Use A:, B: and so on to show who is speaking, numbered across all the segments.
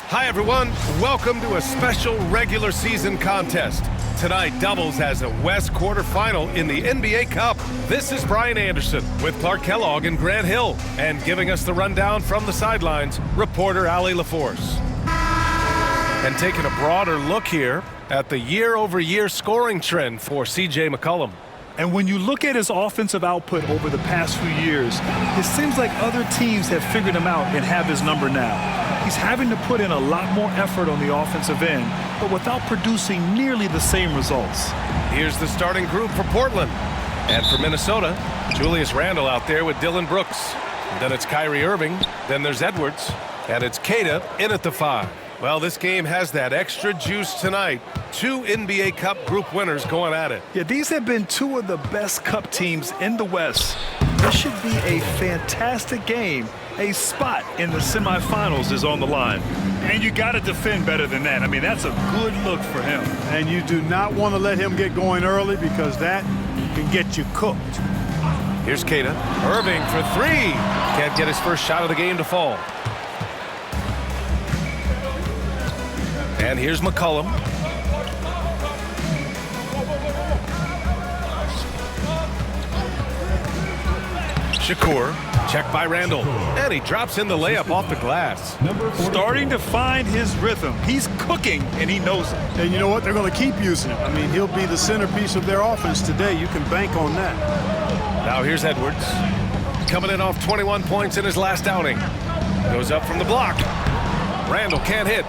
A: Hi, everyone. Welcome to a special regular season contest. Tonight doubles as a West quarterfinal in the NBA Cup. This is Brian Anderson with Clark Kellogg and Grant Hill. And giving us the rundown from the sidelines, reporter Allie LaForce. And taking a broader look here at the year-over-year scoring trend for C.J. McCollum.
B: And when you look at his offensive output over the past few years, it seems like other teams have figured him out and have his number now. He's having to put in a lot more effort on the offensive end, but without producing nearly the same results.
A: Here's the starting group for Portland. And for Minnesota, Julius Randle out there with Dylan Brooks. Then it's Kyrie Irving. Then there's Edwards. And it's Queta in at the 5. Well, this game has that extra juice tonight. 2 NBA Cup group winners going at it.
B: Yeah, these have been 2 of the best Cup teams in the West. This should be a fantastic game. A spot in the semifinals is on the line. And you got to defend better than that. I mean, that's a good look for him.
C: And you do not want to let him get going early because that can get you cooked.
A: Here's Queta. Irving for 3. Can't get his first shot of the game to fall. And here's McCollum. Shakur, checked by Randle. And he drops in the layup off the glass.
B: Starting to find his rhythm. He's cooking, and he knows it.
C: And you know what? They're going to keep using him. I mean, he'll be the centerpiece of their offense today. You can bank on that.
A: Now here's Edwards. Coming in off 21 points in his last outing. Goes up from the block. Randle can't hit.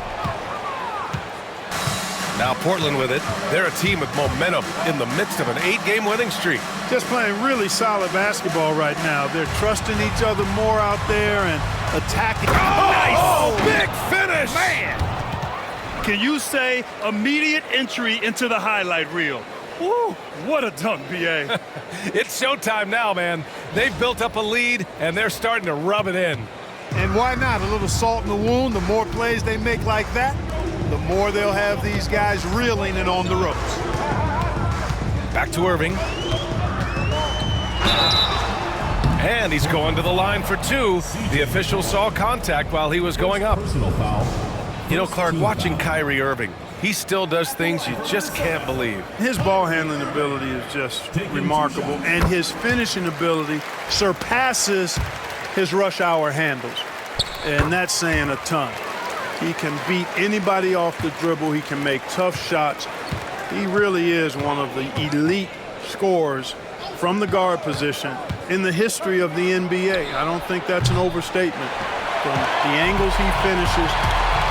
A: Now Portland with it. They're a team with momentum in the midst of an 8-game winning streak.
C: Just playing really solid basketball right now. They're trusting each other more out there and attacking.
A: Oh, nice! Big finish!
B: Man! Can you say immediate entry into the highlight reel? Woo! What a dunk, B.A.
A: It's showtime now, man. They've built up a lead, and they're starting to rub it in.
C: And why not? A little salt in the wound. The more plays they make like that, the more they'll have these guys reeling and on the ropes.
A: Back to Irving. And he's going to the line for 2. The official saw contact while he was going up. You know, Clark, watching Kyrie Irving, he still does things you just can't believe.
C: His ball handling ability is just remarkable, and his finishing ability surpasses his rush hour handles. And that's saying a ton. He can beat anybody off the dribble. He can make tough shots. He really is one of the elite scorers from the guard position in the history of the NBA. I don't think that's an overstatement. From the angles he finishes,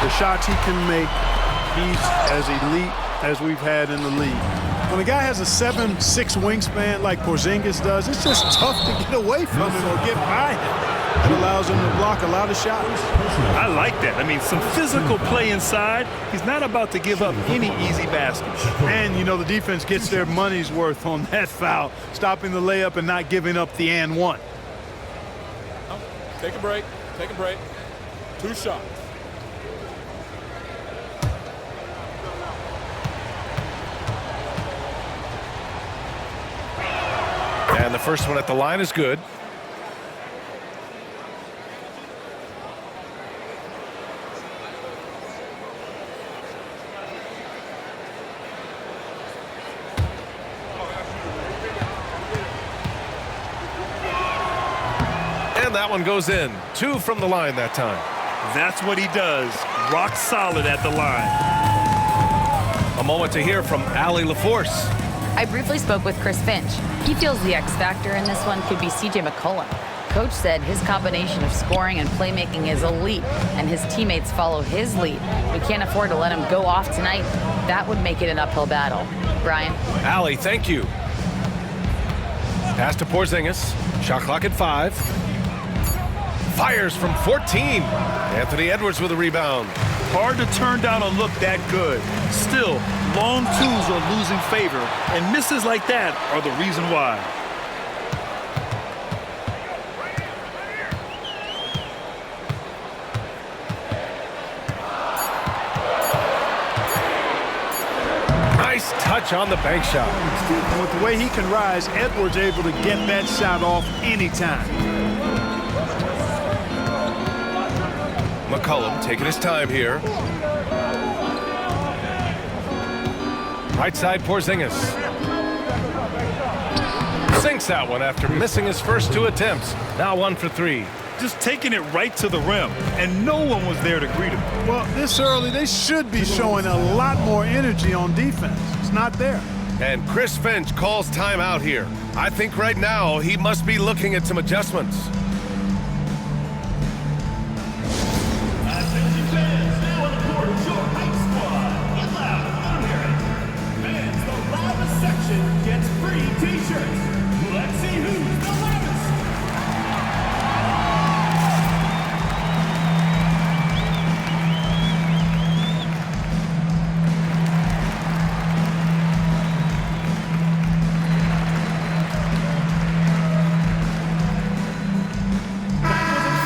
C: the shots he can make, he's as elite as we've had in the league. When a guy has a 7'6" wingspan like Porzingis does, it's just tough to get away from him or get by him. It allows him to block a lot of shots.
B: I like that. I mean, some physical play inside. He's not about to give up any easy baskets.
C: And, you know, the defense gets their money's worth on that foul, stopping the layup and not giving up the and one.
D: Take a break. Take a break. 2 shots.
A: And the first one at the line is good. And that one goes in. 2 from the line that time.
B: That's what he does. Rock solid at the line.
A: A moment to hear from Allie LaForce.
E: I briefly spoke with Chris Finch. He feels the X factor in this one could be C.J. McCollum. Coach said his combination of scoring and playmaking is elite, and his teammates follow his lead. We can't afford to let him go off tonight. That would make it an uphill battle. Brian?
A: Allie, thank you. Pass to Porzingis. Shot clock at 5. Fires from 14. Anthony Edwards with a rebound.
B: Hard to turn down a look that good. Still, long twos are losing favor, and misses like that are the reason why.
A: Nice touch on the bank shot.
C: And with the way he can rise, Edwards able to get that shot off anytime.
A: McCollum taking his time here. Right side, Porzingis. Sinks that one after missing his first 2 attempts. Now 1 for 3.
B: Just taking it right to the rim, and no one was there to greet him.
C: Well, this early, they should be showing a lot more energy on defense. It's not there.
A: And Chris Finch calls timeout here. I think right now he must be looking at some adjustments.
F: Gets free t-shirts. Let's see who's the loudest.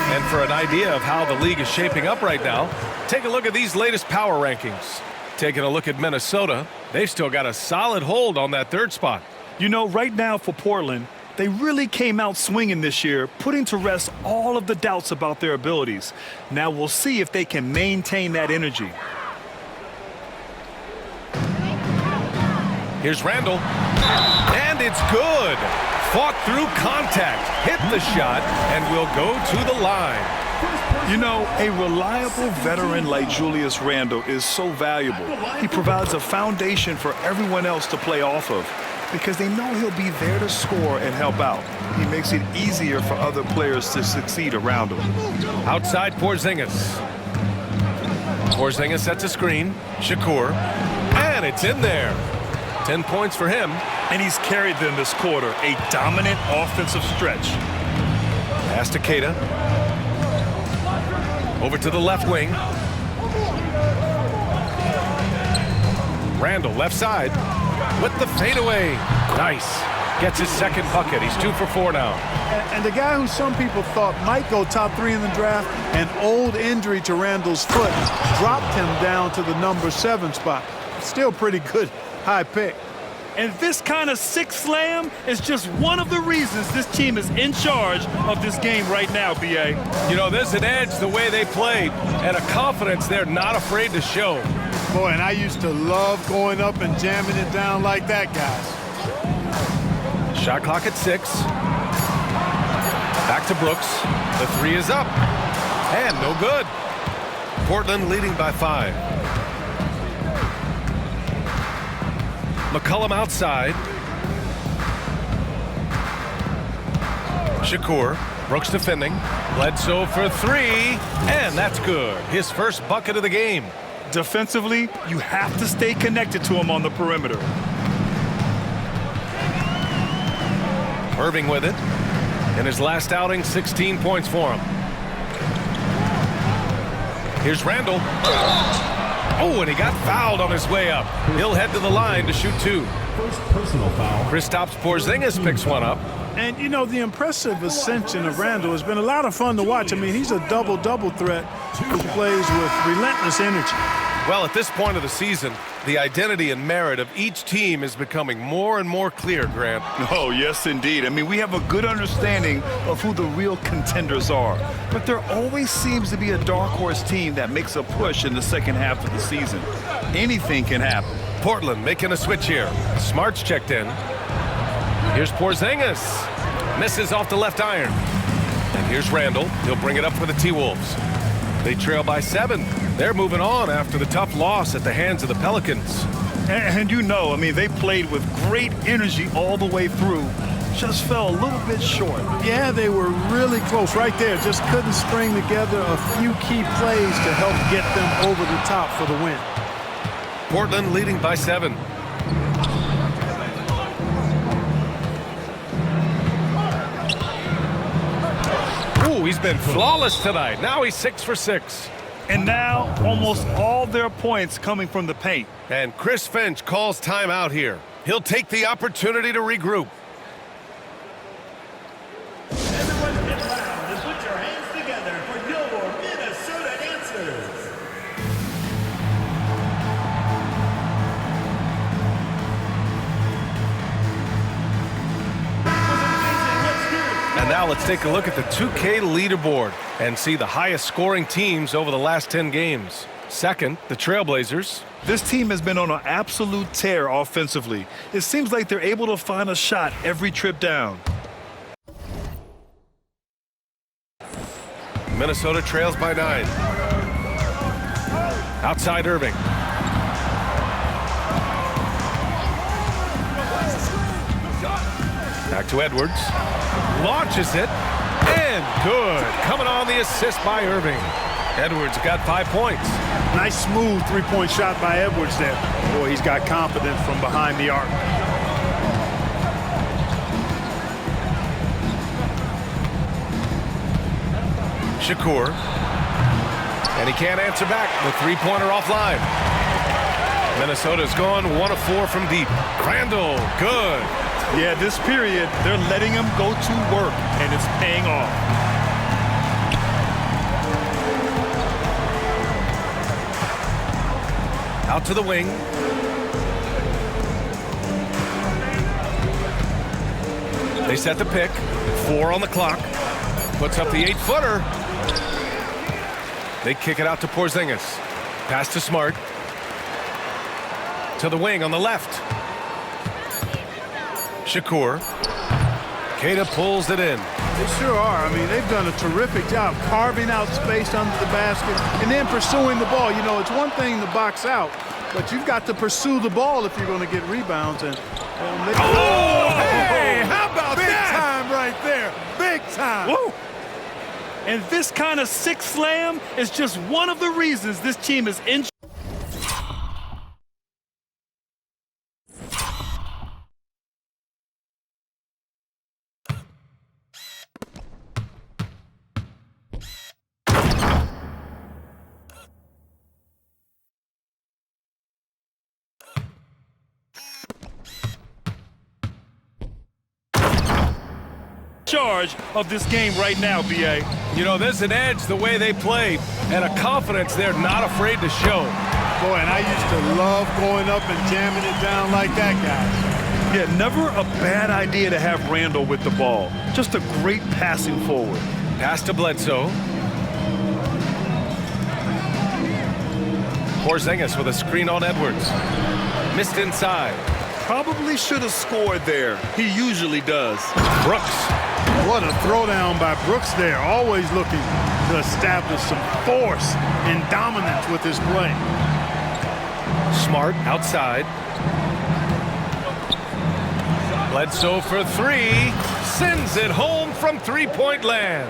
A: And for an idea of how the league is shaping up right now, take a look at these latest power rankings. Taking a look at Minnesota, they've still got a solid hold on that 3rd spot.
B: You know, right now for Portland, they really came out swinging this year, putting to rest all of the doubts about their abilities. Now we'll see if they can maintain that energy.
A: Here's Randall, and it's good. Fought through contact, hit the shot, and will go to the line.
B: You know, a reliable veteran like Julius Randle is so valuable. He provides a foundation for everyone else to play off of because they know he'll be there to score and help out. He makes it easier for other players to succeed around him.
A: Outside Porzingis. Porzingis sets a screen. Shakur, and it's in there. 10 points for him.
B: And he's carried them this quarter, a dominant offensive stretch.
A: Pass to Keita. Over to the left wing. Randall, left side, with the fadeaway. Nice. Gets his 2nd bucket. He's 2 for 4 now.
C: And the guy who some people thought might go top 3 in the draft, an old injury to Randall's foot, dropped him down to the number 7 spot. Still pretty good high pick.
B: And this kind of sick slam is just one of the reasons this team is in charge of this game right now, B.A.
A: You know, there's an edge the way they played and a confidence they're not afraid to show.
C: Boy, and I used to love going up and jamming it down like that, guys.
A: Shot clock at 6. Back to Brooks. The 3 is up. And no good. Portland leading by 5. McCollum outside. Shakur. Brooks defending. Bledsoe for 3. And that's good. His first bucket of the game.
B: Defensively, you have to stay connected to him on the perimeter.
A: Irving with it. In his last outing, 16 points for him. Here's Randall. Oh, and he got fouled on his way up. He'll head to the line to shoot 2.
F: First personal foul.
A: Kristaps Porzingis picks one up.
C: And, you know, the impressive ascension of Randall has been a lot of fun to watch. I mean, he's a double-double threat who plays with relentless energy.
A: Well, at this point of the season, the identity and merit of each team is becoming more and more clear, Grant.
B: Oh, yes, indeed. I mean, we have a good understanding of who the real contenders are. But there always seems to be a dark horse team that makes a push in the second half of the season. Anything can happen.
A: Portland making a switch here. Smart's checked in. Here's Porzingis. Misses off the left iron. And here's Randall. He'll bring it up for the T-Wolves. They trail by 7. They're moving on after the tough loss at the hands of the Pelicans.
B: And you know, I mean, they played with great energy all the way through. Just fell a little bit short.
C: Yeah, they were really close right there. Just couldn't string together a few key plays to help get them over the top for the win.
A: Portland leading by 7. Ooh, he's been flawless tonight. Now he's 6 for 6.
B: And now almost all their points coming from the paint.
A: And Chris Finch calls timeout here. He'll take the opportunity to regroup.
F: Everyone get loud and put your hands together for your Minnesota answers.
A: And now Now let's take a look at the 2K leaderboard and see the highest scoring teams over the last 10 games. Second, the Trailblazers.
B: This team has been on an absolute tear offensively. It seems like they're able to find a shot every trip down.
A: Minnesota trails by 9. Outside Irving. Back to Edwards. Launches it. And good. Coming on the assist by Irving. Edwards got 5 points.
C: Nice smooth three-point shot by Edwards there. Boy, he's got confidence from behind the arc.
A: Shakur. And he can't answer back. The three-pointer offline. Minnesota's gone 1 of 4 from deep. Randall, good.
B: Yeah, this period, they're letting him go to work, and it's paying off.
A: Out to the wing. They set the pick. 4 on the clock. Puts up the 8-footer. They kick it out to Porzingis. Pass to Smart. To the wing on the left. Shakur. Queta pulls it in.
C: They sure are. I mean, they've done a terrific job carving out space under the basket and then pursuing the ball. You know, it's one thing to box out, but you've got to pursue the ball if you're going to get rebounds. And
A: hey, how about
C: big
A: that?
C: time right there. Big time.
B: Woo! And this kind of six slam is just one of the reasons this team is in. Charge of this game right now, B.A.
A: You know, there's an edge the way they play and a confidence they're not afraid to show.
C: Boy, and I used to love going up and jamming it down like that, guys.
B: Yeah, never a bad idea to have Randall with the ball. Just a great passing forward.
A: Pass to Bledsoe. Porzingis with a screen on Edwards. Missed inside.
B: Probably should have scored there. He usually does.
A: Brooks.
C: What a throwdown by Brooks there. Always looking to establish some force and dominance with his play.
A: Smart outside. Bledsoe for 3. Sends it home from three-point land.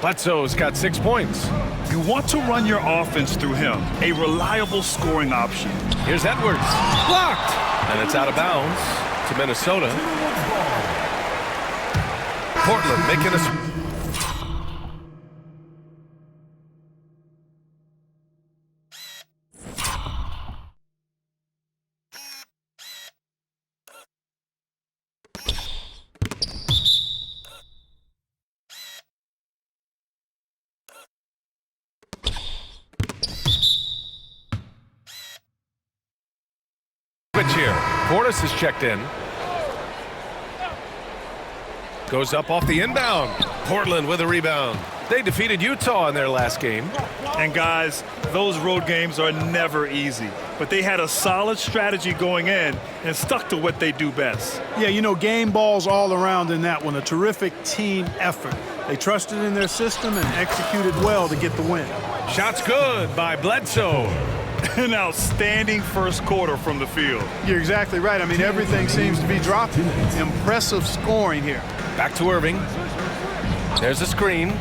A: Bledsoe's got 6 points.
B: You want to run your offense through him. A reliable scoring option.
A: Here's Edwards. Blocked. And it's out of bounds to Minnesota. Portland making a switch here. Portis is checked in. Goes up off the inbound. Portland with a rebound. They defeated Utah in their last game.
B: And guys, those road games are never easy. But they had a solid strategy going in and stuck to what they do best.
C: Yeah, you know, game balls all around in that one. A terrific team effort. They trusted in their system and executed well to get the win.
A: Shots good by Bledsoe.
B: An outstanding first quarter from the field.
C: You're exactly right. I mean, everything seems to be dropping. Impressive scoring here.
A: Back to Irving. There's a screen.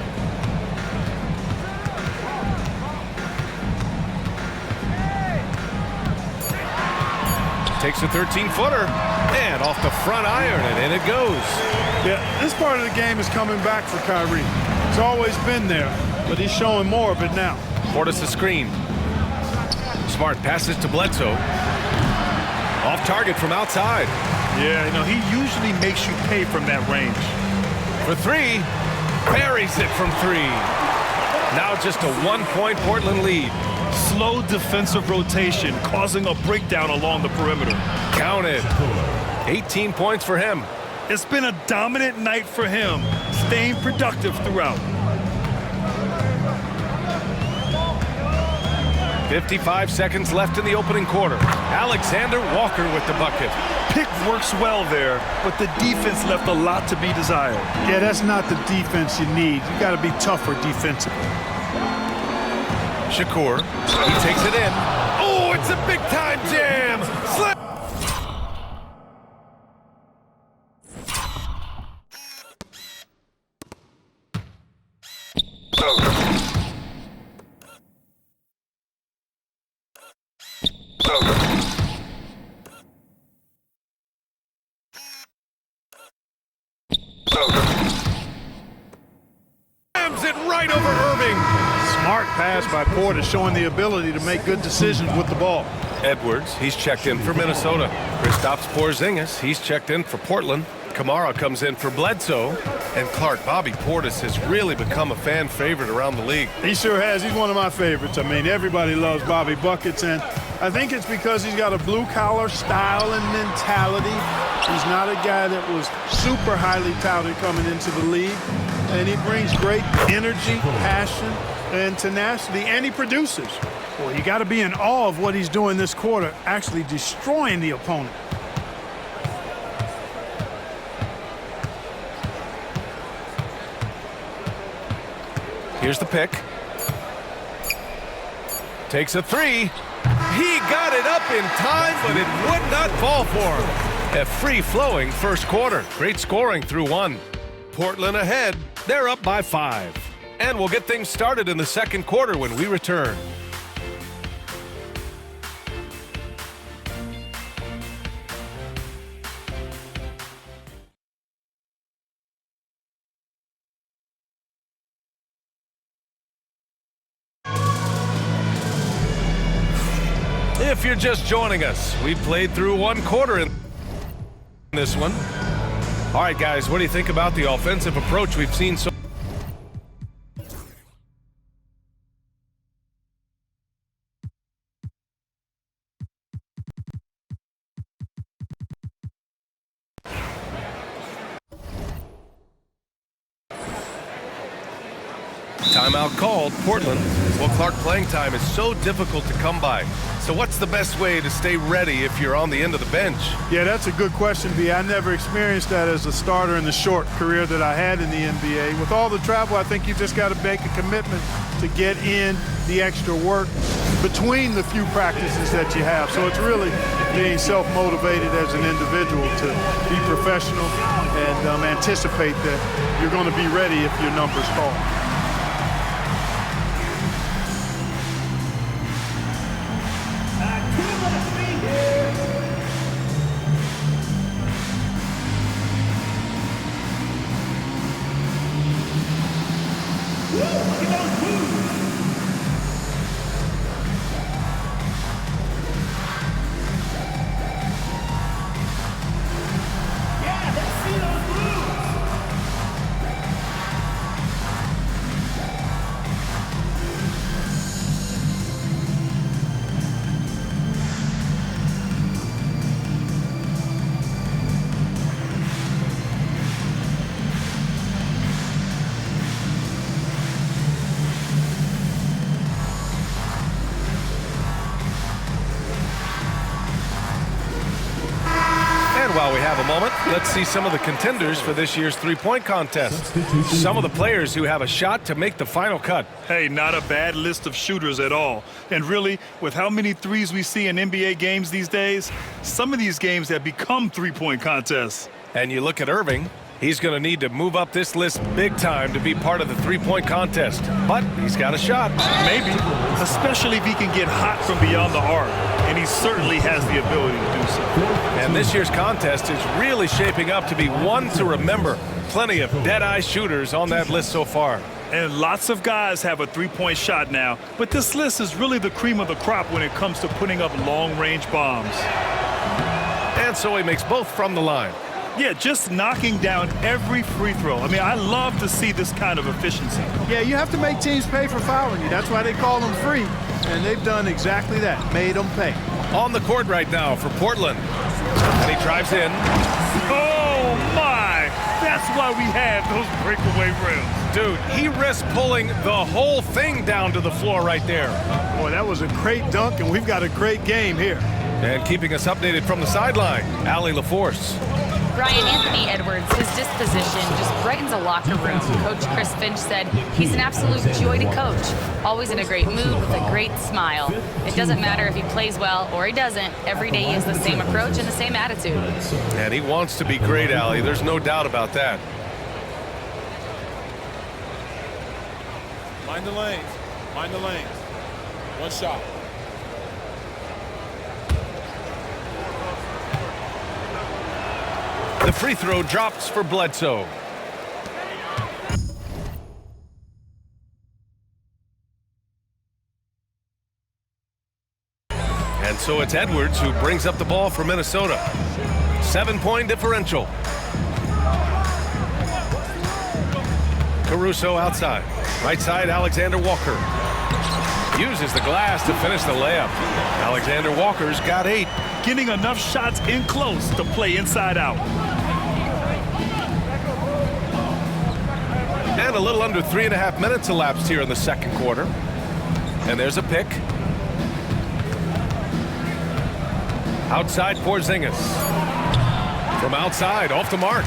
A: Takes a 13-footer. And off the front iron, and in it goes.
C: Yeah, this part of the game is coming back for Kyrie. It's always been there, but he's showing more of it now.
A: Portis a screen. Smart passes to Bledsoe. Off target from outside.
B: Yeah, you know, he usually makes you pay from that range.
A: For 3. Buries it from 3. Now just a 1-point Portland lead.
B: Slow defensive rotation causing a breakdown along the perimeter.
A: Counted. 18 points for him.
B: It's been a dominant night for him. staying productive throughout.
A: 55 seconds left in the opening quarter. Alexander Walker with the bucket.
B: Pick works well there, but the defense left a lot to be desired.
C: Yeah, that's not the defense you need. You got to be tougher defensively.
A: Shakur, he takes it in. Oh, it's a big-time jam! Slip! Slams it right over Irving.
C: Smart pass by Porter, showing the ability to make good decisions with the ball.
A: Edwards, he's checked in for Minnesota. Kristaps Porzingis, he's checked in for Portland. Kamara comes in for Bledsoe. And Clark, Bobby Portis has really become a fan favorite around the league.
C: He sure has. He's one of my favorites. I mean, everybody loves Bobby Buckets, and I think it's because he's got a blue-collar style and mentality. He's not a guy that was super highly touted coming into the league, and he brings great energy, passion, and tenacity, and he produces. Well, you got to be in awe of what he's doing this quarter, actually destroying the opponent.
A: Here's the pick. Takes a three. He got it up in time, but it would not fall for him. A free-flowing first quarter. Great scoring through one. Portland ahead. They're up by 5. And we'll get things started in the second quarter when we return. If you're just joining us, we played through one quarter in this one. All right, guys, what do you think about the offensive approach we've seen so far? Timeout called. Portland. Well, Clark, playing time is so difficult to come by. So what's the best way to stay ready if you're on the end of the bench?
C: Yeah, that's a good question, B. I never experienced that as a starter in the short career that I had in the NBA. With all the travel, I think you just got to make a commitment to get in the extra work between the few practices that you have. So it's really being self-motivated as an individual to be professional and anticipate that you're going to be ready if your number's called.
A: While we have a moment, let's see some of the contenders for this year's three-point contest. Some of the players who have a shot to make the final cut.
B: Hey, not a bad list of shooters at all. And really, with how many threes we see in NBA games these days, some of these games have become three-point contests.
A: And you look at Irving, he's going to need to move up this list big time to be part of the three-point contest. But he's got a shot.
B: Maybe, especially if he can get hot from beyond the arc. And he certainly has the ability to do so.
A: And this year's contest is really shaping up to be one to remember. Plenty of dead-eye shooters on that list so far.
B: And lots of guys have a three-point shot now. But this list is really the cream of the crop when it comes to putting up long-range bombs.
A: And so he makes both from the line.
B: Yeah, just knocking down every free throw. I mean, I love to see this kind of efficiency.
C: Yeah, you have to make teams pay for fouling you. That's why they call them free. And they've done exactly that, made them pay.
A: On the court right now for Portland. And he drives in.
B: Oh, my! That's That's why we have those breakaway rims.
A: Dude, he risked pulling the whole thing down to the floor right there.
C: Boy, that was a great dunk, and we've got a great game here.
A: And keeping us updated from the sideline, Allie LaForce.
E: Brian, Anthony Edwards, his disposition just brightens a locker room. Coach Chris Finch said he's an absolute joy to coach, always in a great mood with a great smile. It doesn't matter if he plays well or he doesn't. Every day he has the same approach and the same attitude.
A: And he wants to be great, Allie. There's no doubt about that.
D: Mind the lanes. Mind the lanes. One shot.
A: The free throw drops for Bledsoe. And so it's Edwards who brings up the ball for Minnesota. 7-point differential. Caruso outside. Right side, Alexander Walker. Uses the glass to finish the layup. Alexander Walker's got 8.
B: Getting enough shots in close to play inside out.
A: And a little under 3.5 minutes elapsed here in the second quarter. And there's a pick. Outside Porzingis. From outside, off the mark.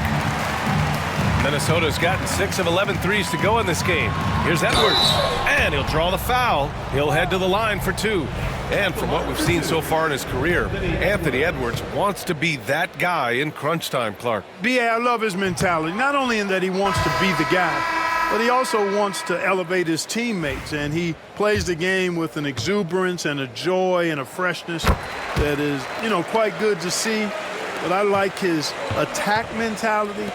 A: Minnesota's gotten 6 of 11 threes to go in this game. Here's Edwards, and he'll draw the foul. He'll head to the line for 2. And from what we've seen so far in his career, Anthony Edwards wants to be that guy in crunch time, Clark.
C: B.A., I love his mentality, not only in that he wants to be the guy, but he also wants to elevate his teammates, and he plays the game with an exuberance and a joy and a freshness that is, quite good to see. But I like his attack mentality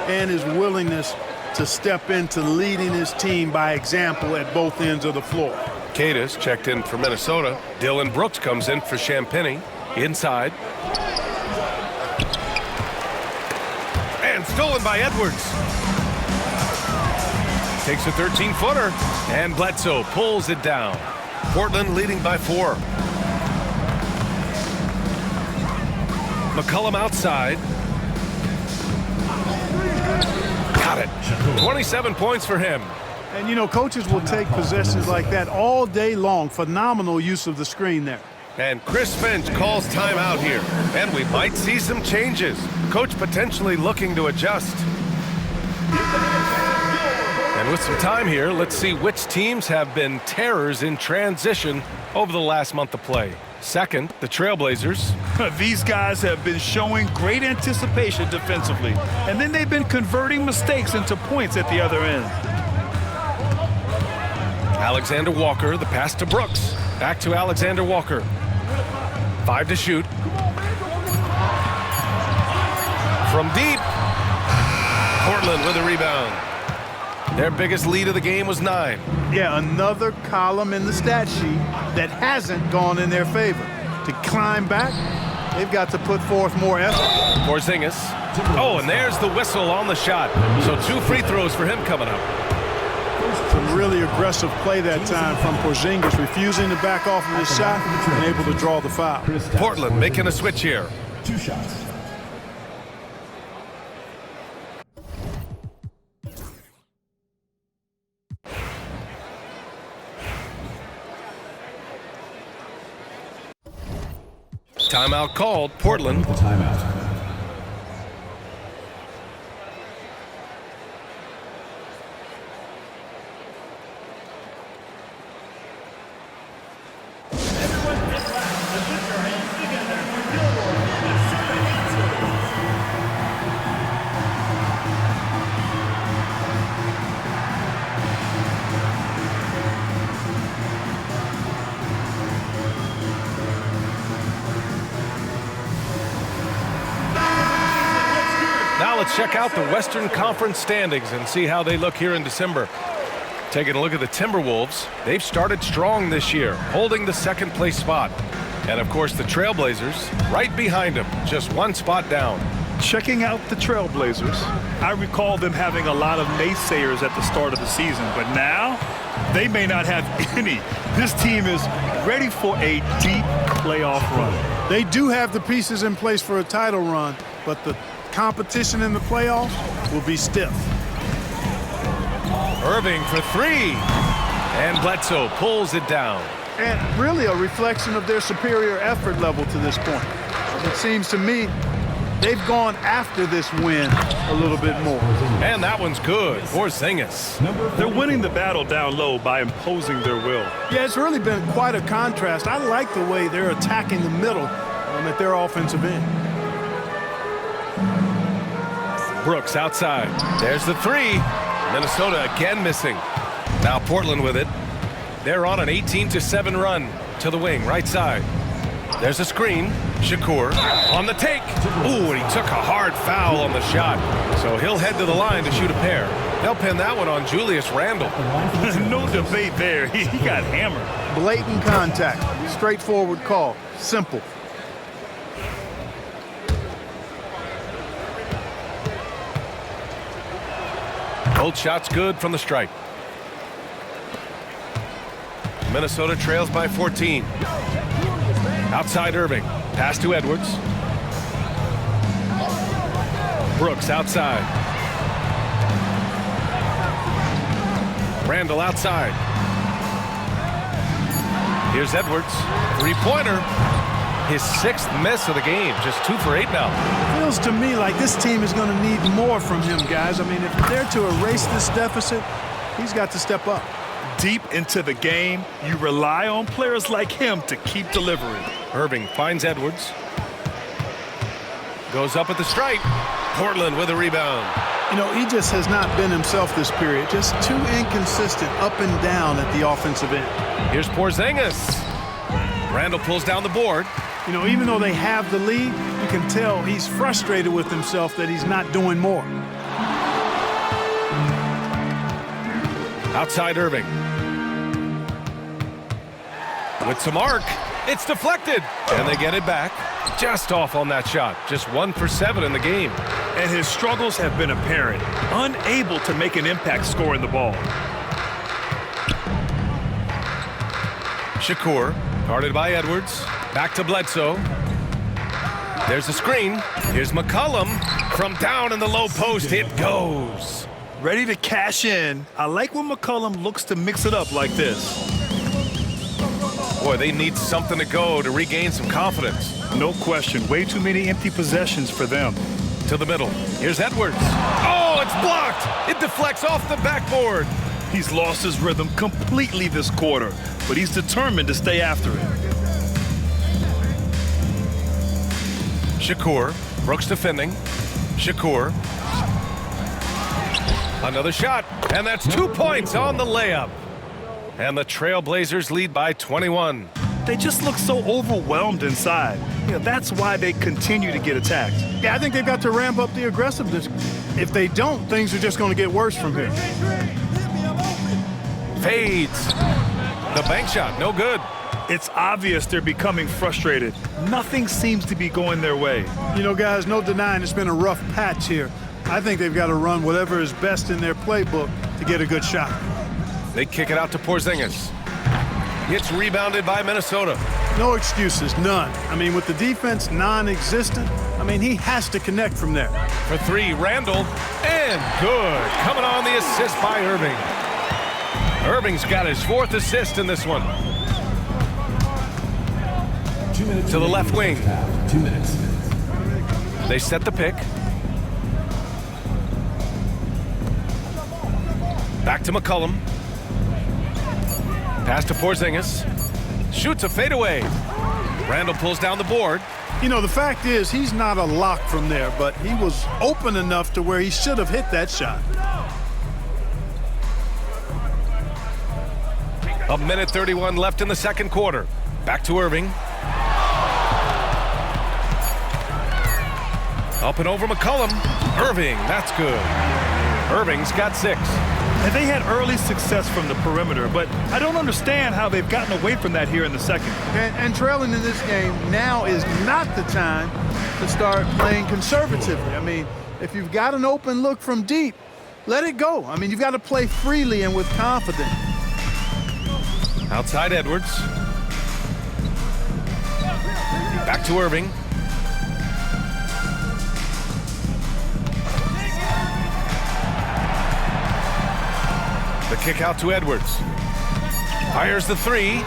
C: and his willingness to step into leading his team by example at both ends of the floor.
A: Cadis checked in for Minnesota. Dylan Brooks comes in for Champagny. Inside. And stolen by Edwards. Takes a 13-footer. And Bledsoe pulls it down. Portland leading by 4. McCollum outside. Got it. 27 points for him.
C: And, coaches will take possessions like that all day long. Phenomenal use of the screen there.
A: And Chris Finch calls timeout here. And we might see some changes. Coach potentially looking to adjust. And with some time here, let's see which teams have been terrors in transition over the last month of play. Second, the Trailblazers.
B: These guys have been showing great anticipation defensively, and then they've been converting mistakes into points at the other end.
A: Alexander Walker, the pass to Brooks. Back to Alexander Walker. 5 to shoot. From deep. Portland with a rebound. Their biggest lead of the game was 9.
C: Yeah, another column in the stat sheet that hasn't gone in their favor. To climb back, they've got to put forth more effort.
A: Porzingis. Oh, and there's the whistle on the shot. So 2 free throws for him coming up.
C: Some really aggressive play that time from Porzingis, refusing to back off of his shot and able to draw the foul.
A: Portland making a switch here.
F: 2 shots.
A: Timeout called. Portland.
F: Timeout. Everyone get loud and put your hands together for your Minnesota.
A: Now let's check out the Western Conference standings and see how they look here in December. Taking a look at the Timberwolves, they've started strong this year, holding the second place spot. And of course the Trailblazers right behind them, just 1 spot down.
B: Checking out the Trailblazers, I recall them having a lot of naysayers at the start of the season, but now they may not have any. This team is ready for a deep playoff run.
C: They do have the pieces in place for a title run, but the competition in the playoffs will be stiff.
A: Irving for three. And Bledsoe pulls it down.
C: And really a reflection of their superior effort level to this point. It seems to me they've gone after this win a little bit more.
A: And that one's good. Porzingis.
B: They're winning the battle down low by imposing their will.
C: Yeah, it's really been quite a contrast. I like the way they're attacking the middle at their offensive end.
A: Brooks outside. There's the three. Minnesota again missing. Now Portland with it. They're on an 18-7 run to the wing, right side. There's a screen. Shakur on the take. Ooh, and he took a hard foul on the shot. So he'll head to the line to shoot a pair. They'll pin that one on Julius Randle.
B: No debate there. He got hammered.
C: Blatant contact. Straightforward call. Simple.
A: Both shots good from the stripe. Minnesota trails by 14. Outside Irving. Pass to Edwards. Brooks outside. Randle outside. Here's Edwards. Three-pointer. His sixth miss of the game. Just 2 for 8 now.
C: Feels to me like this team is going to need more from him, guys. I mean, if they're to erase this deficit, he's got to step up.
B: Deep into the game, you rely on players like him to keep delivering.
A: Irving finds Edwards. Goes up at the stripe. Portland with a rebound.
C: You know, he just has not been himself this period. Just too inconsistent up and down at the offensive end.
A: Here's Porzingis. Randle pulls down the board.
C: You know, even though they have the lead, you can tell he's frustrated with himself that he's not doing more.
A: Outside Irving. With some arc. It's deflected. And they get it back. Just off on that shot. Just 1 for 7 in the game.
B: And his struggles have been apparent. Unable to make an impact scoring the ball.
A: Shakur, guarded by Edwards. Back to Bledsoe. There's a screen. Here's McCollum. From down in the low post, it goes.
B: Ready to cash in. I like when McCollum looks to mix it up like this.
A: Boy, they need something to go to regain some confidence.
B: No question. Way too many empty possessions for them.
A: To the middle. Here's Edwards. Oh, it's blocked. It deflects off the backboard.
B: He's lost his rhythm completely this quarter, but he's determined to stay after it.
A: Shakur. Brooks defending. Shakur. Another shot. And that's 2 points on the layup. And the Trailblazers lead by 21.
B: They just look so overwhelmed inside. You know, that's why they continue to get attacked.
C: Yeah, I think they've got to ramp up the aggressiveness. If they don't, things are just going to get worse from here.
A: Fades. The bank shot, no good.
B: It's obvious they're becoming frustrated. Nothing seems to be going their way.
C: You know, guys, no denying it's been a rough patch here. I think they've got to run whatever is best in their playbook to get a good shot.
A: They kick it out to Porzingis. It's rebounded by Minnesota.
C: No excuses, none. I mean, with the defense non-existent, I mean, he has to connect from there.
A: For three, Randle. And good. Coming on the assist by Irving. Irving's got his 4th assist in this one.
G: 2 minutes
A: to the left wing.
G: 2 minutes.
A: They set the pick. Back to McCollum. Pass to Porzingis. Shoots a fadeaway. Randle pulls down the board.
C: You know, the fact is he's not a lock from there, but he was open enough to where he should have hit that shot.
A: A minute 31 left in the second quarter. Back to Irving. Up and over McCollum. Irving, that's good. Irving's got 6.
B: And they had early success from the perimeter, but I don't understand how they've gotten away from that here in the second.
C: And trailing in this game, now is not the time to start playing conservatively. I mean, if you've got an open look from deep, let it go. I mean, you've got to play freely and with confidence.
A: Outside Edwards. Back to Irving. The kick out to Edwards. Fires the three.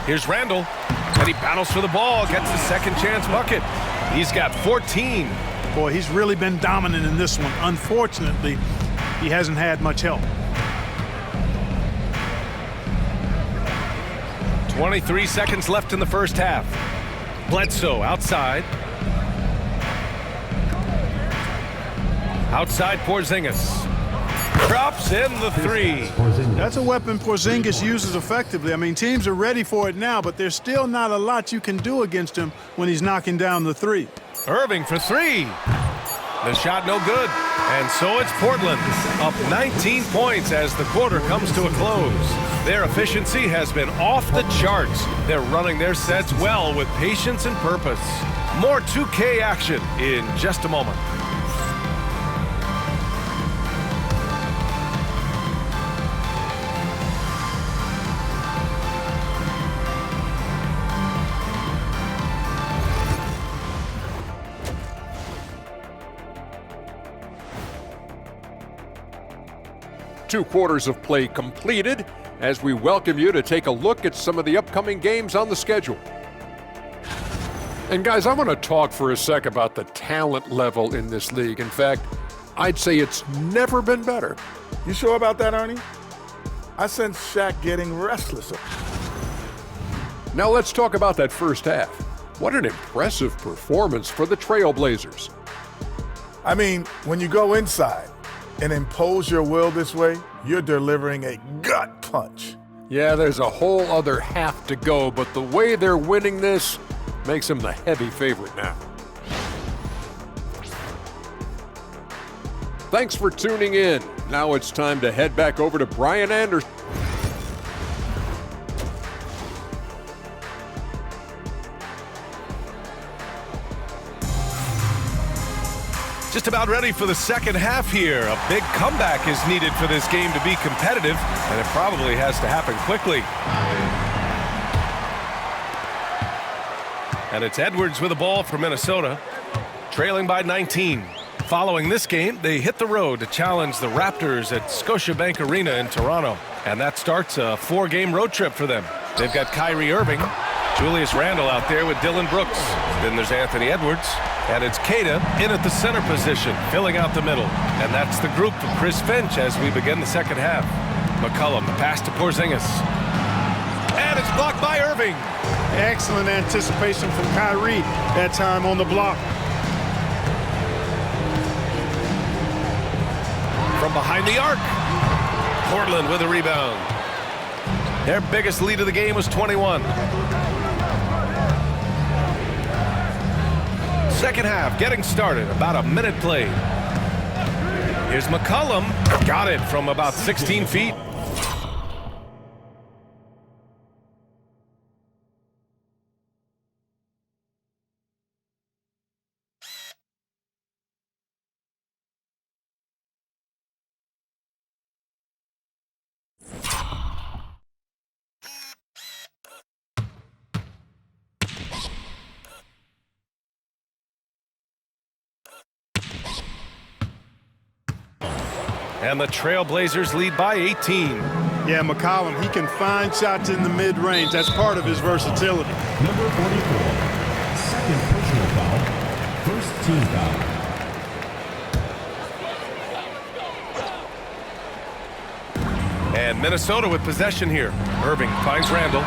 A: Here's Randall. And he battles for the ball, gets the second chance bucket. He's got 14.
C: Boy, he's really been dominant in this one. Unfortunately, he hasn't had much help.
A: 23 seconds left in the first half. Bledsoe outside. Outside Porzingis. Drops in the three.
C: That's a weapon Porzingis uses effectively. I mean, teams are ready for it now, but there's still not a lot you can do against him when he's knocking down the three.
A: Irving for three. The shot no good. And so it's Portland, up 19 points as the quarter comes to a close. Their efficiency has been off the charts. They're running their sets well with patience and purpose. More 2K action in just a moment.
H: Two quarters of play completed as we welcome you to take a look at some of the upcoming games on the schedule. And guys, I want to talk for a sec about the talent level in this league. In fact, I'd say it's never been better.
I: You sure about that, Ernie? I sense Shaq getting restless.
H: Now let's talk about that first half. What an impressive performance for the Trailblazers.
I: I mean, when you go inside and impose your will this way, you're delivering a gut punch.
H: Yeah, there's a whole other half to go, but the way they're winning this makes them the heavy favorite now. Thanks for tuning in. Now it's time to head back over to Brian Anderson.
A: Just about ready for the second half here. A big comeback is needed for this game to be competitive, and it probably has to happen quickly. And it's Edwards with the ball for Minnesota, trailing by 19. Following this game, they hit the road to challenge the Raptors at Scotiabank Arena in Toronto. And that starts a 4-game road trip for them. They've got Kyrie Irving, Julius Randle out there with Dylan Brooks. Then there's Anthony Edwards. And it's Queta in at the center position, filling out the middle. And that's the group of Chris Finch as we begin the second half. McCollum, the pass to Porzingis. And it's blocked by Irving.
C: Excellent anticipation from Kyrie that time on the block.
A: From behind the arc. Portland with a rebound. Their biggest lead of the game was 21. Second half getting started, about a minute played. Here's McCollum, got it from about 16 feet. And the Trailblazers lead by 18.
C: Yeah, McCollum, he can find shots in the mid-range. That's part of his versatility.
G: Number 44, second personal foul, first team foul.
A: And Minnesota with possession here. Irving finds Randall.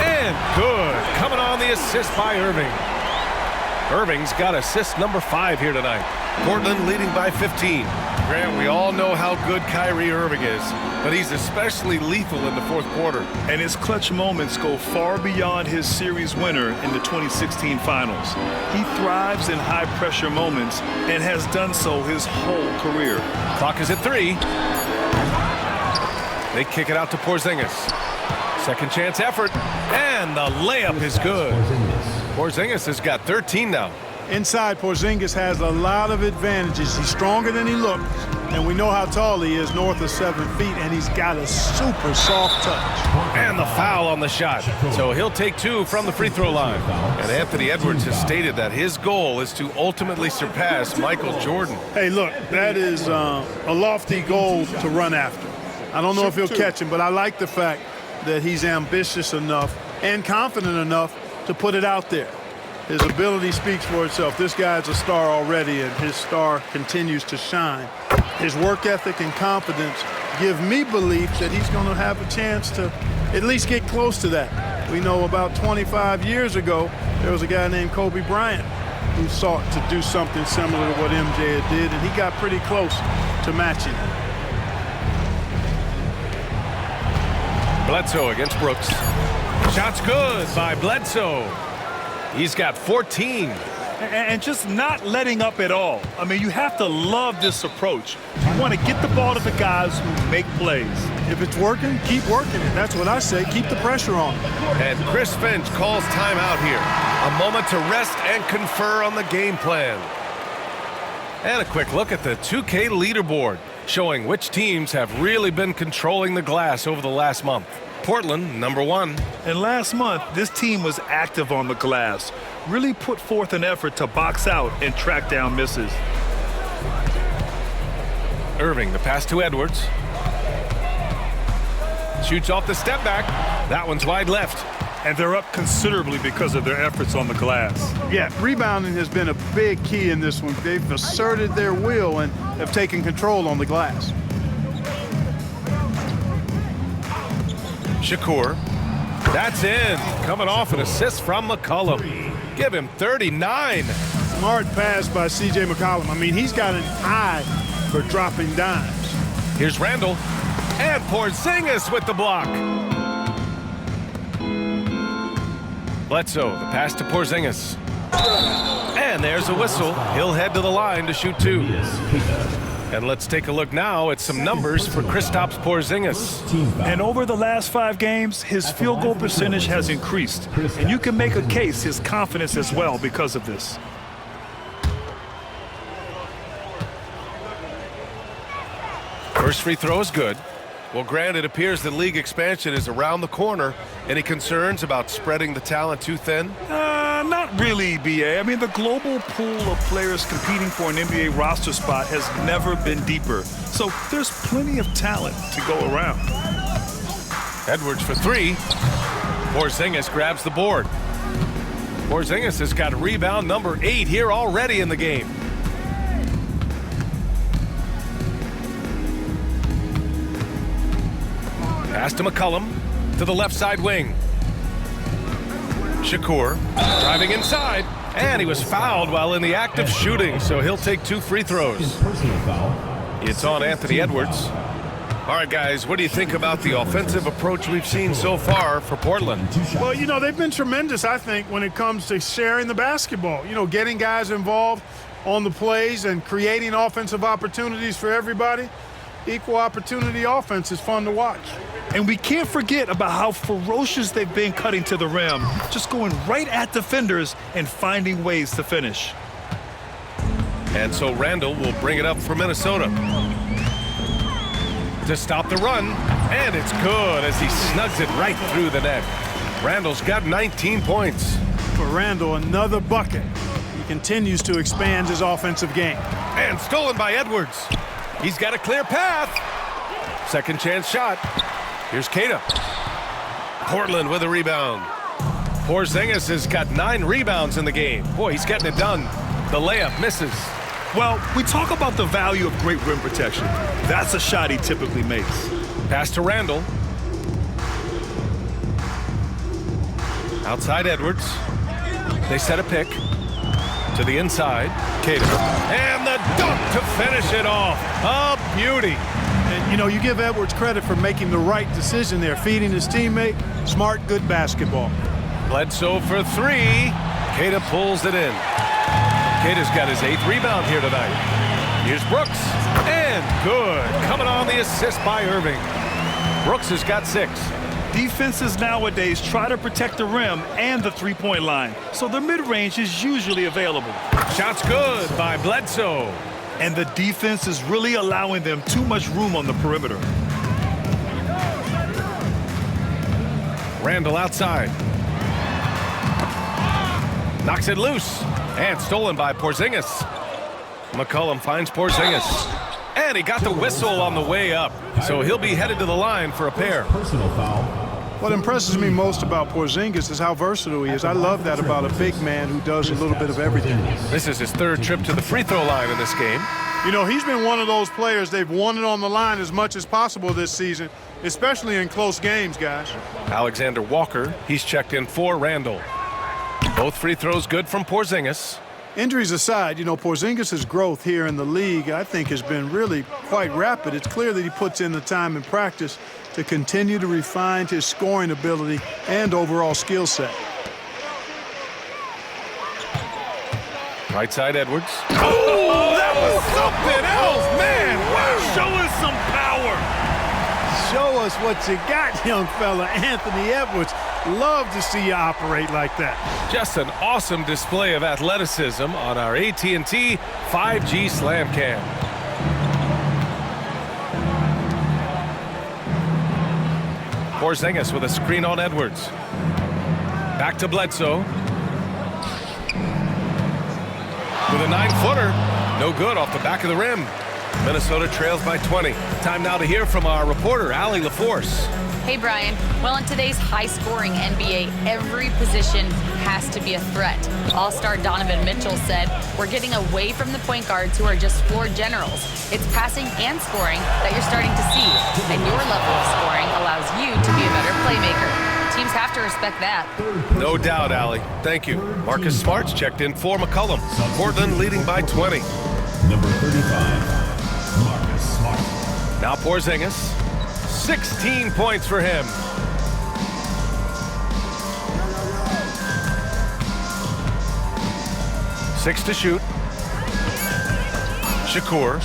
A: And good. Coming on the assist by Irving. Irving's got assist number 5 here tonight. Portland leading by 15. Grant, we all know how good Kyrie Irving is, but he's especially lethal in the fourth quarter.
B: And his clutch moments go far beyond his series winner in the 2016 finals. He thrives in high-pressure moments and has done so his whole career.
A: Clock is at 3. They kick it out to Porzingis. Second chance effort, and the layup is good. Porzingis has got 13 now.
C: Inside, Porzingis has a lot of advantages. He's stronger than he looks, and we know how tall he is, north of 7 feet, and he's got a super soft touch.
A: And the foul on the shot. So he'll take 2 from the free throw line. And Anthony Edwards has stated that his goal is to ultimately surpass Michael Jordan.
C: Hey, look, that is a lofty goal to run after. I don't know if he'll catch him, but I like the fact that he's ambitious enough and confident enough to put it out there. His ability speaks for itself. This guy's a star already, and his star continues to shine. His work ethic and confidence give me belief that he's going to have a chance to at least get close to that. We know about 25 years ago, there was a guy named Kobe Bryant who sought to do something similar to what MJ did, and he got pretty close to matching it.
A: Bledsoe against Brooks. Shot's good by Bledsoe. He's got 14.
B: And just not letting up at all. I mean, you have to love this approach. You want to get the ball to the guys who make plays.
C: If it's working, keep working it. That's what I say. Keep the pressure on.
A: And Chris Finch calls timeout here. A moment to rest and confer on the game plan. And a quick look at the 2K leaderboard, showing which teams have really been controlling the glass over the last month. Portland, number 1.
B: And last month, this team was active on the glass, really put forth an effort to box out and track down misses.
A: Irving, the pass to Edwards. Shoots off the step back. That one's wide left.
B: And they're up considerably because of their efforts on the glass.
C: Yeah, rebounding has been a big key in this one. They've asserted their will and have taken control on the glass.
A: Shakur. That's in. Coming off an assist from McCollum. Give him 39.
C: Smart pass by C.J. McCollum. I mean, he's got an eye for dropping dimes.
A: Here's Randall. And Porzingis with the block. Bledsoe, the pass to Porzingis. And there's a whistle. He'll head to the line to shoot 2. And let's take a look now at some numbers for Kristaps Porzingis.
B: And over the last 5 games, his field goal percentage has increased. And you can make a case his confidence as well because of this.
A: First free throw is good. Well, Grant, it appears that league expansion is around the corner. Any concerns about spreading the talent too thin?
B: Not really, B.A. I mean, the global pool of players competing for an NBA roster spot has never been deeper. So there's plenty of talent to go around.
A: Edwards for 3. Porzingis grabs the board. Porzingis has got rebound number 8 here already in the game. Pass to McCollum to the left side wing. Shakur driving inside, and he was fouled while in the act of shooting, so he'll take 2 free throws. It's on Anthony Edwards. All right, guys, what do you think about the offensive approach we've seen so far for Portland?
C: Well, you know, they've been tremendous, I think, when it comes to sharing the basketball. You know, getting guys involved on the plays and creating offensive opportunities for everybody. Equal opportunity offense is fun to watch.
B: And we can't forget about how ferocious they've been cutting to the rim, just going right at defenders and finding ways to finish.
A: And so Randall will bring it up for Minnesota to stop the run, and it's good as he snugs it right through the net. Randall's got 19 points.
C: For Randall, another bucket. He continues to expand his offensive game.
A: And stolen by Edwards. He's got a clear path. Second chance shot. Here's Keita. Portland with a rebound. Porzingis has got 9 rebounds in the game. Boy, he's getting it done. The layup misses.
B: Well, we talk about the value of great rim protection. That's a shot he typically makes.
A: Pass to Randall. Outside Edwards. They set a pick. To the inside. Keita. And the dunk to finish it off. A beauty.
C: And, you know, you give Edwards credit for making the right decision there, feeding his teammate. Smart, good basketball.
A: Bledsoe for 3. Keita pulls it in. Keita's got his 8th rebound here tonight. Here's Brooks. And good. Coming on the assist by Irving. Brooks has got 6.
B: Defenses nowadays try to protect the rim and the three-point line, so the mid-range is usually available.
A: Shot's good by Bledsoe.
B: And the defense is really allowing them too much room on the perimeter.
A: Randall outside. Knocks it loose. And stolen by Porzingis. McCollum finds Porzingis. And he got the whistle on the way up, so he'll be headed to the line for a pair.
G: Personal foul.
C: What impresses me most about Porzingis is how versatile he is. I love that about a big man who does a little bit of everything.
A: This is his third trip to the free throw line in this game.
C: You know, he's been one of those players, they've won it on the line as much as possible this season, especially in close games, guys.
A: Alexander Walker, he's checked in for Randall. Both free throws good from Porzingis.
C: Injuries aside, you know, Porzingis' growth here in the league, I think, has been really quite rapid. It's clear that he puts in the time in practice to continue to refine his scoring ability and overall skill set.
A: Right side, Edwards. Oh, that was something else, man! Wow.
B: Show us some power.
C: Show us what you got, young fella. Anthony Edwards, love to see you operate like that.
A: Just an awesome display of athleticism on our AT&T 5G Slam Cam. Porzingis with a screen on Edwards. Back to Bledsoe. With a 9-footer, no good off the back of the rim. Minnesota trails by 20. Time now to hear from our reporter, Allie LaForce.
E: Hey, Brian. Well, in today's high-scoring NBA, every position has to be a threat. All-star Donovan Mitchell said, "We're getting away from the point guards who are just floor generals. It's passing and scoring that you're starting to see, and your level of scoring allows you to be a better playmaker. Teams have to respect that."
A: No doubt, Allie. Thank you. Marcus Smart's checked in for McCollum. Portland leading by 20.
G: Number 35, Marcus Smart.
A: Now Porzingis. 16 points for him. Six to shoot. Shakur.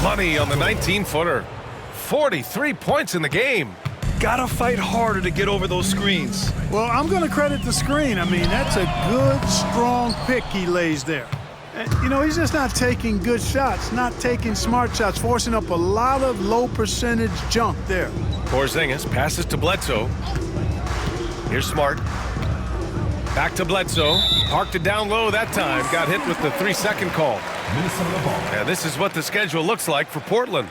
A: Money on the 19-footer. 43 points in the game.
B: Gotta fight harder to get over those screens.
C: Well, I'm going to credit the screen. I mean, that's a good, strong pick he lays there. You know, he's just not taking good shots, not taking smart shots, forcing up a lot of low-percentage junk there.
A: Porzingis passes to Bledsoe. Here's Smart. Back to Bledsoe. Parked it down low that time. Got hit with the 3-second call. And this is what the schedule looks like for Portland.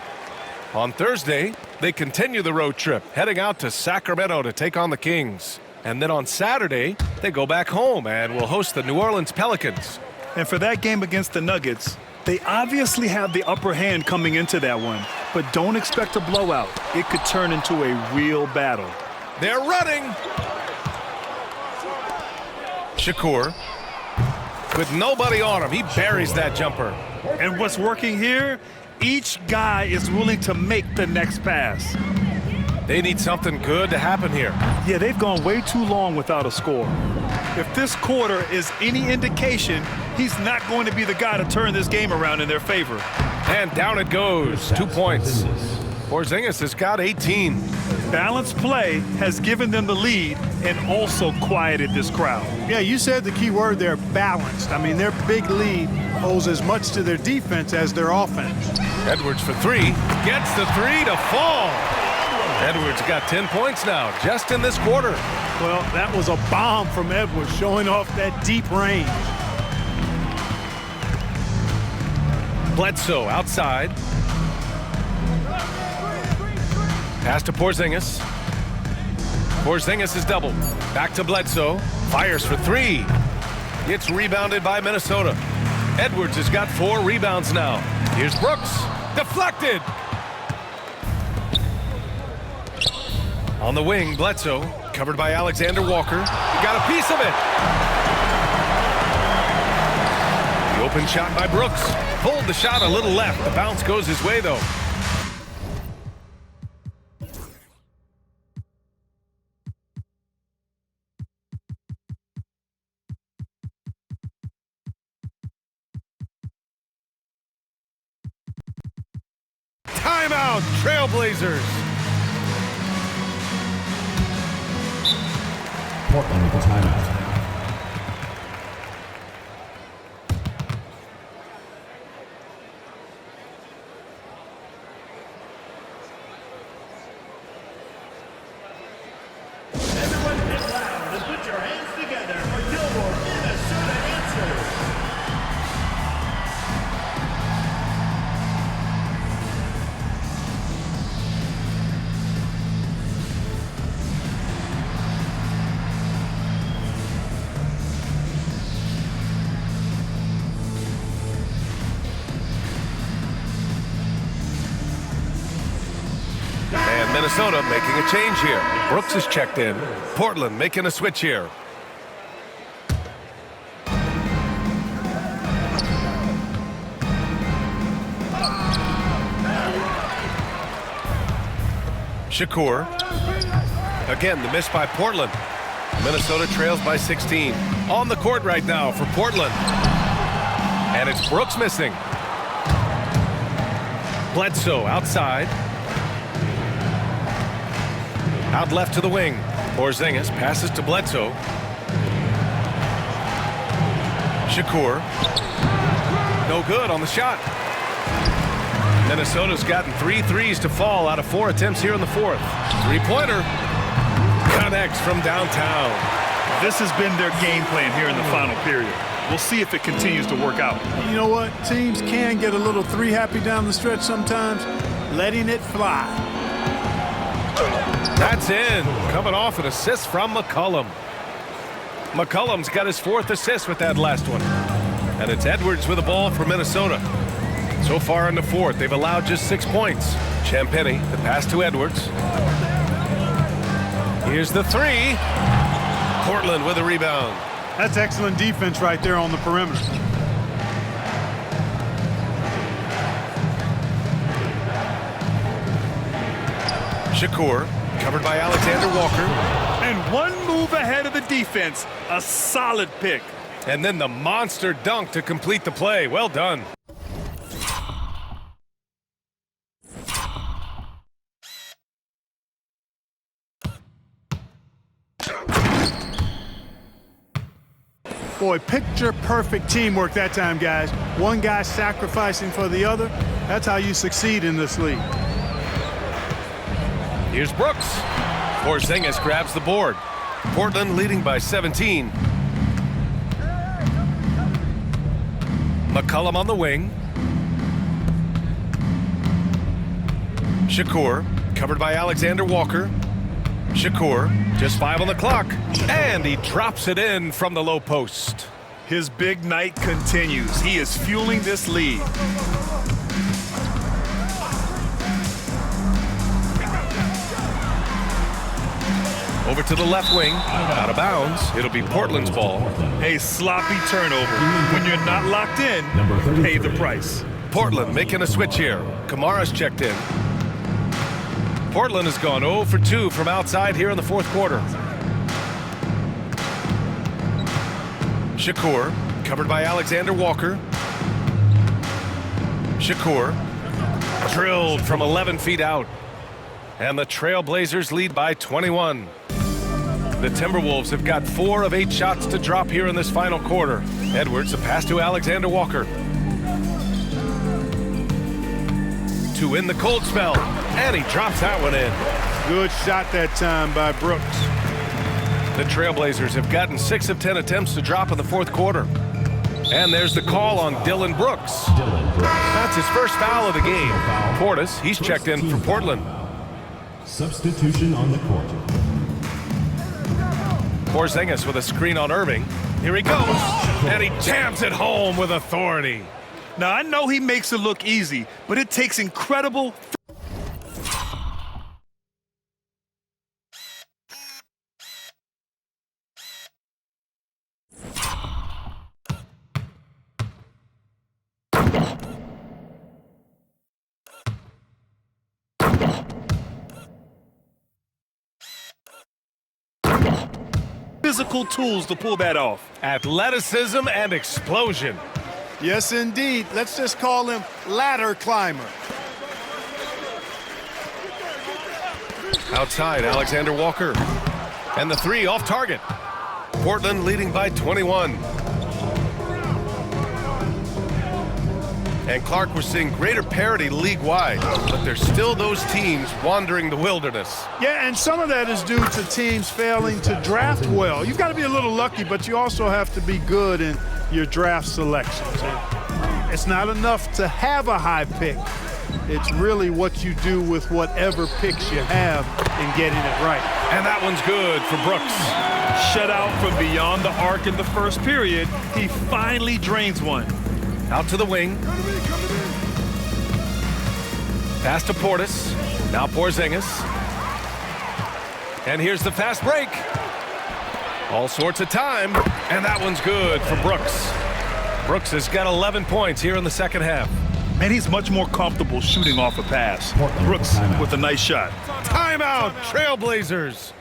A: On Thursday, they continue the road trip, heading out to Sacramento to take on the Kings. And then on Saturday, they go back home and will host the New Orleans Pelicans.
B: And for that game against the Nuggets, they obviously have the upper hand coming into that one, but don't expect a blowout. It could turn into a real battle.
A: They're running. Shakur. With nobody on him, he buries that jumper.
B: And what's working here? Each guy is willing to make the next pass.
A: They need something good to happen here.
B: Yeah, they've gone way too long without a score. If this quarter is any indication, he's not going to be the guy to turn this game around in their favor.
A: And down it goes. 2 points. Porzingis has got 18.
B: Balanced play has given them the lead and also quieted this crowd.
C: Yeah, you said the key word there, balanced. I mean, their big lead owes as much to their defense as their offense.
A: Edwards for three. Gets the three to fall. Edwards got 10 points now, just in this quarter.
C: Well, that was a bomb from Edwards, showing off that deep range.
A: Bledsoe outside. Pass to Porzingis. Porzingis is doubled. Back to Bledsoe. Fires for three. It's rebounded by Minnesota. Edwards has got 4 rebounds now. Here's Brooks. Deflected. On the wing, Bledsoe. Covered by Alexander Walker. Got a piece of it. The open shot by Brooks. Pulled the shot a little left. The bounce goes his way, though. Timeout, Trailblazers.
G: Portland with a timeout.
F: Everyone get loud and put your hands together for your Minnesota answers.
A: Minnesota making a change here. Brooks is checked in. Portland making a switch here. Shakur. Again, the miss by Portland. Minnesota trails by 16. On the court right now for Portland. And it's Brooks missing. Bledsoe outside. Out left to the wing. Porzingis passes to Bledsoe. Shakur. No good on the shot. Minnesota's gotten 3 threes to fall out of 4 attempts here in the fourth. Three-pointer. Connects from downtown.
B: This has been their game plan here in the final period. We'll see if it continues to work out.
C: You know what? Teams can get a little three-happy down the stretch sometimes, letting it fly.
A: That's in. Coming off an assist from McCollum. McCollum's got his 4th assist with that last one. And it's Edwards with the ball for Minnesota. So far in the fourth, they've allowed just 6 points. Champagnie, the pass to Edwards. Here's the three. Portland with a rebound.
C: That's excellent defense right there on the perimeter.
A: Shakur, covered by Alexander Walker.
B: And one move ahead of the defense. A solid pick.
A: And then the monster dunk to complete the play. Well done.
C: Boy, picture-perfect teamwork that time, guys. One guy sacrificing for the other. That's how you succeed in this league.
A: Here's Brooks. Porzingis grabs the board. Portland leading by 17. McCollum on the wing. Shakur, covered by Alexander Walker. Shakur, just 5 on the clock. And he drops it in from the low post.
B: His big night continues. He is fueling this lead.
A: Over to the left wing, out of bounds. It'll be Portland's ball.
B: A sloppy turnover. When you're not locked in, pay the price.
A: Portland making a switch here. Kamara's checked in. Portland has gone 0 for 2 from outside here in the fourth quarter. Shakur, covered by Alexander Walker. Shakur, drilled from 11 feet out. And the Trailblazers lead by 21. The Timberwolves have got 4 of 8 shots to drop here in this final quarter. Edwards, a pass to Alexander Walker. To win the cold spell, and he drops that one in.
C: Good shot that time by Brooks.
A: The Trailblazers have gotten 6 of 10 attempts to drop in the fourth quarter. And there's the call on Dillon Brooks. That's his first foul of the game. Portis, he's checked in for Portland.
G: Substitution on the court.
A: Porzingis with a screen on Irving. Here he goes, and he jams it home with authority.
B: Now, I know he makes it look easy, but it takes incredible... physical tools to pull that off.
A: Athleticism and explosion.
C: Yes, indeed. Let's just call him ladder climber.
A: Outside, Alexander Walker. And the three off target. Portland leading by 21. And Clark, we're seeing greater parity league-wide, but there's still those teams wandering the wilderness.
C: Yeah, and some of that is due to teams failing to draft well. You've got to be a little lucky, but you also have to be good in your draft selections. It's not enough to have a high pick. It's really what you do with whatever picks you have in getting it right.
A: And that one's good for Brooks.
B: Shut out from beyond the arc in the first period. He finally drains one.
A: Out to the wing. Pass to Portis. Now Porzingis. And here's the fast break. All sorts of time, and that one's good for Brooks. Brooks has got 11 points here in the second half.
B: And he's much more comfortable shooting off a pass. Brooks with a nice shot.
A: Timeout, Trailblazers.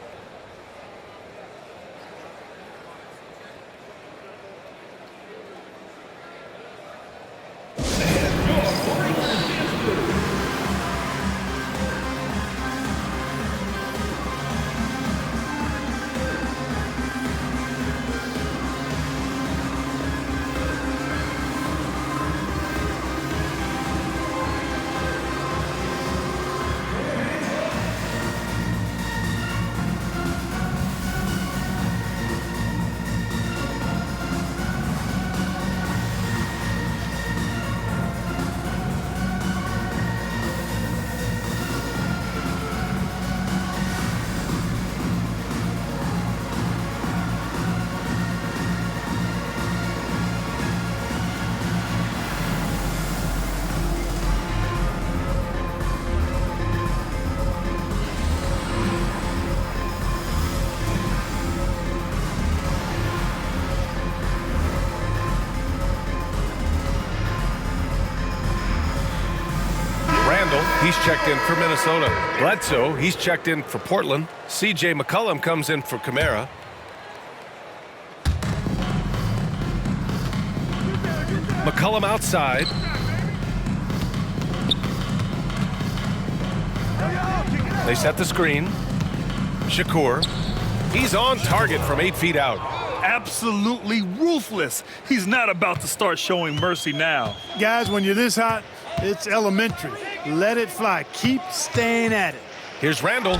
A: He's checked in for Minnesota. Bledsoe, he's checked in for Portland. C.J. McCollum comes in for Camara. McCollum outside. They set the screen. Shakur. He's on target from 8 feet out.
B: Absolutely ruthless. He's not about to start showing mercy now.
C: Guys, when you're this hot, it's elementary. Let it fly. Keep staying at it.
A: Here's Randall.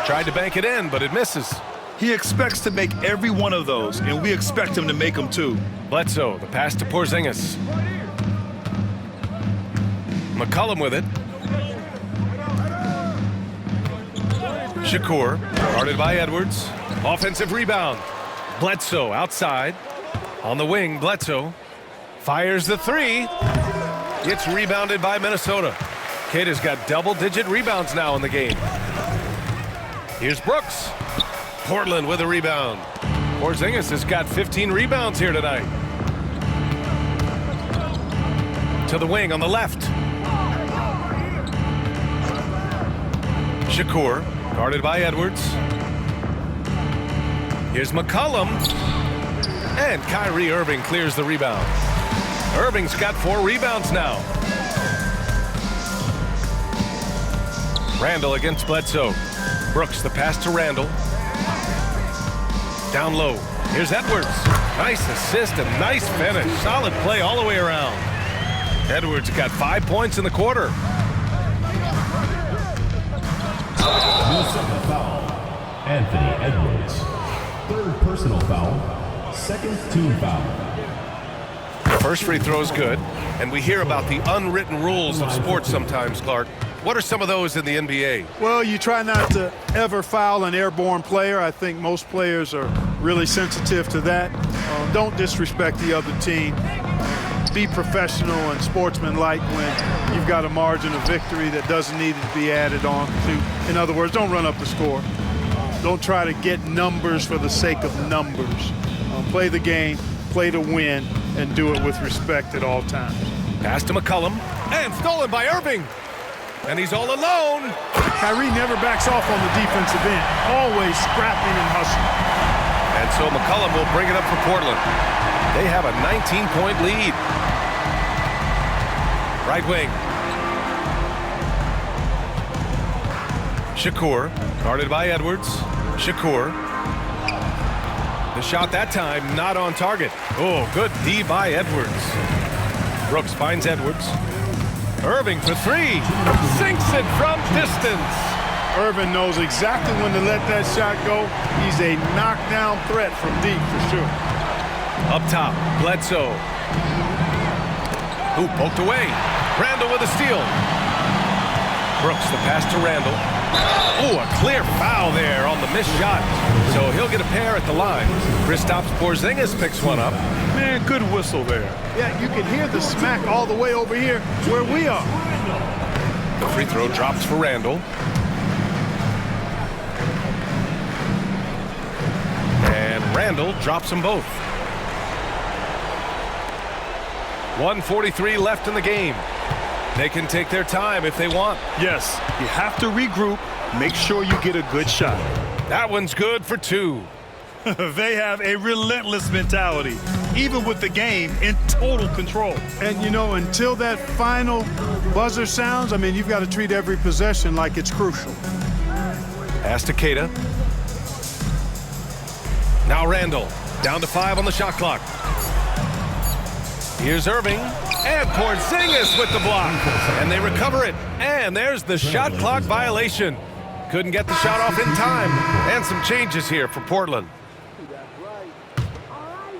A: Tried to bank it in, but it misses.
B: He expects to make every one of those, and we expect him to make them too.
A: Bledsoe, the pass to Porzingis. McCollum with it. Shakur, guarded by Edwards. Offensive rebound. Bledsoe outside. On the wing, Bledsoe fires the three. It's rebounded by Minnesota. Kid has got double-digit rebounds now in the game. Here's Brooks. Portland with a rebound. Porzingis has got 15 rebounds here tonight. To the wing on the left. Shakur, guarded by Edwards. Here's McCollum. And Kyrie Irving clears the rebound. Irving's got 4 rebounds now. Randall against Bledsoe. Brooks, the pass to Randall. Down low. Here's Edwards. Nice assist and nice finish. Solid play all the way around. Edwards got 5 points in the quarter.
G: Second foul. Anthony Edwards. Third personal foul. Second team foul.
A: First free throw is good, and we hear about the unwritten rules of sports sometimes, Clark. What are some of those in the NBA?
C: Well, you try not to ever foul an airborne player. I think most players are really sensitive to that. Don't disrespect the other team. Be professional and sportsmanlike when you've got a margin of victory that doesn't need to be added on to. In other words, don't run up the score. Don't try to get numbers for the sake of numbers. Play the game, play to win, and do it with respect at all times.
A: Pass to McCollum, and stolen by Irving. And he's all alone.
C: Kyrie never backs off on the defensive end. Always scrapping and hustling.
A: And so McCollum will bring it up for Portland. They have a 19-point lead. Right wing. Shakur, guarded by Edwards. Shakur. The shot that time not on target. Oh, good D by Edwards. Brooks finds Edwards. Irving for 3. Sinks it from distance.
C: Irving knows exactly when to let that shot go. He's a knockdown threat from deep for sure.
A: Up top, Bledsoe. Who poked away. Randall with a steal. Brooks, the pass to Randall. Oh, a clear foul there on the missed shot. So he'll get a pair at the line. Kristaps Porzingis picks one up.
B: Man, good whistle there.
C: Yeah, you can hear the smack all the way over here where we are.
A: The free throw drops for Randall. Randall drops them both. 1:43 left in the game. They can take their time if they want.
B: Yes, you have to regroup. Make sure you get a good shot.
A: That one's good for 2.
B: They have a relentless mentality, even with the game in total control.
C: And, you know, until that final buzzer sounds, I mean, you've got to treat every possession like it's crucial.
A: Pass to Queta. Now Randall, down to 5 on the shot clock. Here's Irving, and Porzingis with the block. And they recover it, and there's the shot clock violation. Couldn't get the shot off in time. And some changes here for Portland.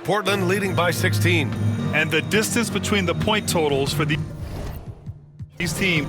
A: Portland leading by 16.
B: And the distance between the point totals for these teams